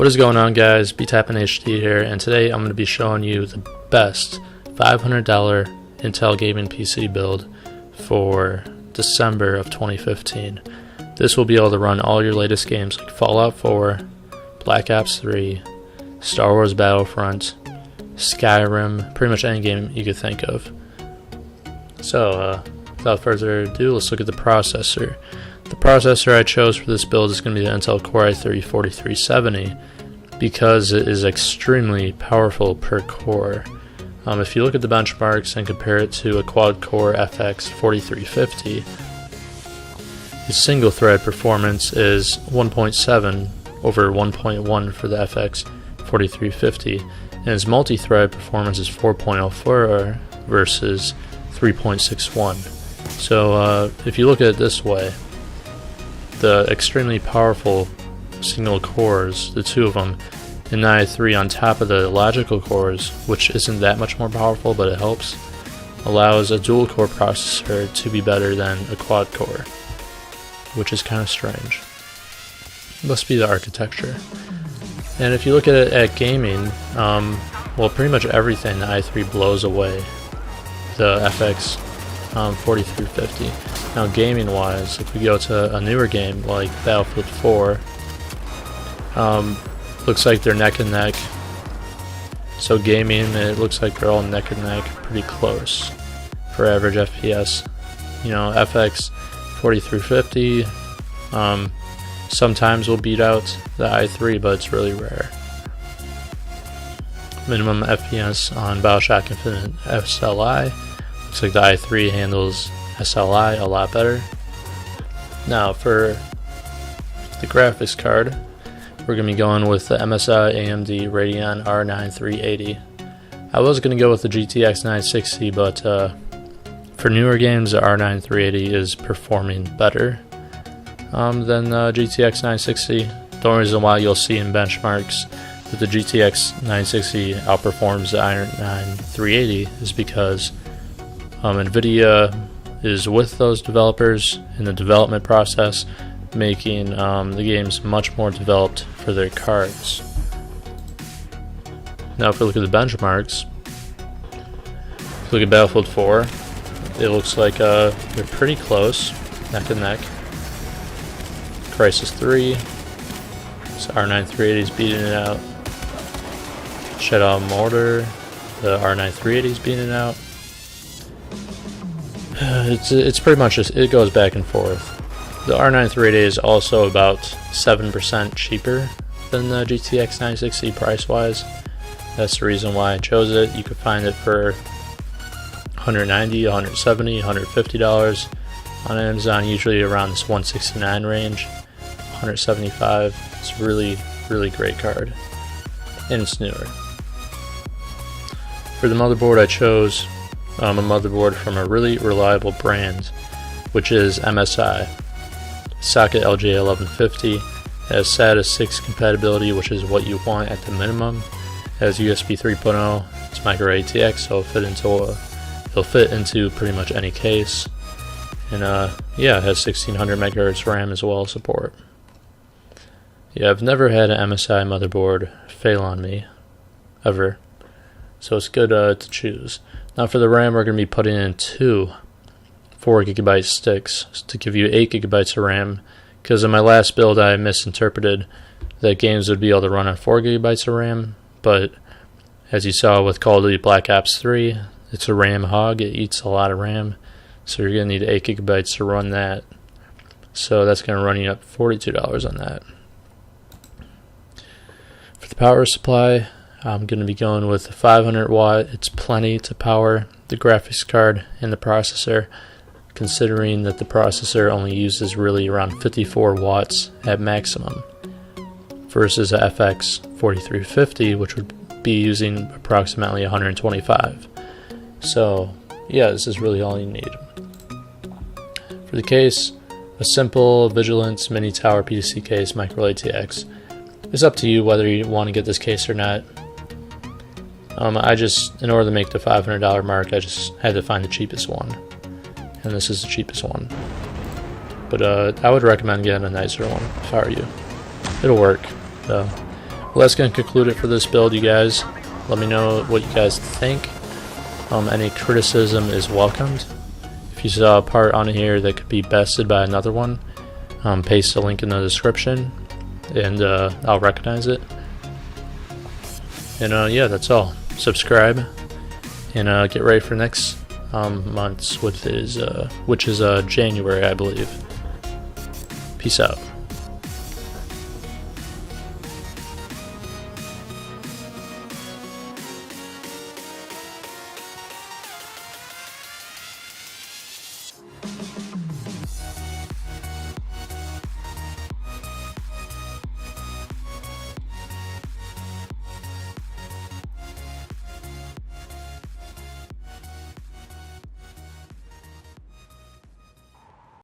What is going on, guys? BTappin HD here, and today I'm going to be showing you the best $500 Intel gaming PC build for December of 2015. This will be able to run all your latest games like Fallout 4, Black Ops 3, Star Wars Battlefront, Skyrim, pretty much any game you could think of. So, without further ado, let's look at the processor. The processor I chose for this build is going to be the Intel Core i3-4370 because it is extremely powerful per core. If you look at the benchmarks and compare it to a quad-core FX 4350, its single-thread performance is 1.7 over 1.1 for the FX 4350, and its multi-thread performance is 4.04 versus 3.61. So if you look at it this way, the extremely powerful single cores, the two of them, in the i3 on top of the logical cores, which isn't that much more powerful but it helps, allows a dual core processor to be better than a quad core, which is kind of strange. Must be the architecture. And if you look at it at gaming, well, pretty much everything the i3 blows away the FX 4350. Now, gaming wise, if we go to a newer game like Battlefield 4, looks like they're neck and neck. So gaming, it looks like they're all neck and neck, pretty close for average FPS. You know, FX 4350 sometimes will beat out the i3, but it's really rare. Minimum FPS on BioShock Infinite SLI. Looks like the i3 handles SLI a lot better. Now for the graphics card, we're going to be going with the MSI AMD Radeon R9 380. I was going to go with the GTX 960, but for newer games, the R9 380 is performing better than the GTX 960. The only reason why you'll see in benchmarks that the GTX 960 outperforms the R9 380 is because NVIDIA is with those developers in the development process, making the games much more developed for their cards. Now if we look at the benchmarks, if we look at Battlefield 4, it looks like they're pretty close, neck and neck. Crysis 3, so R9 380 is beating it out. Shadow Mortar, the R9 380 is beating it out. It's pretty much just, it goes back and forth. The R9 380 is also about 7% cheaper than the GTX 960 price-wise. That's the reason why I chose it. You could find it for $190, $170, $150 on Amazon, usually around this $169 range, $175. It's a really, really great card, and it's newer. For the motherboard, I chose a motherboard from a really reliable brand, which is MSI. Socket LJ1150 has SATA 6 compatibility, which is what you want at the minimum. It has USB 3.0, it's micro ATX, so it'll fit into pretty much any case. And yeah, it has 1600 MHz RAM as well support. Yeah, I've never had an MSI motherboard fail on me, ever. So it's good to choose. Now for the RAM, we're going to be putting in two 4GB sticks to give you 8GB of RAM, because in my last build I misinterpreted that games would be able to run on 4GB of RAM, but as you saw with Call of Duty Black Ops 3, it's a RAM hog, it eats a lot of RAM, so you're going to need 8GB to run that. So that's going to run you up $42 on that. For the power supply, I'm going to be going with a 500 watt. It's plenty to power the graphics card and the processor, considering that the processor only uses really around 54 watts at maximum versus a FX 4350, which would be using approximately 125. So yeah, this is really all you need. For the case, a simple Vigilance Mini Tower PTC case, micro ATX. It's up to you whether you want to get this case or not. In order to make the $500 mark, I just had to find the cheapest one, and this is the cheapest one. But I would recommend getting a nicer one if I were you. It'll work though. Well, that's going to conclude it for this build, you guys. Let me know what you guys think. Any criticism is welcomed. If you saw a part on here that could be bested by another one, paste a link in the description, and I'll recognize it. And yeah, that's all. Subscribe, and get ready for next month's, which is January, I believe. Peace out.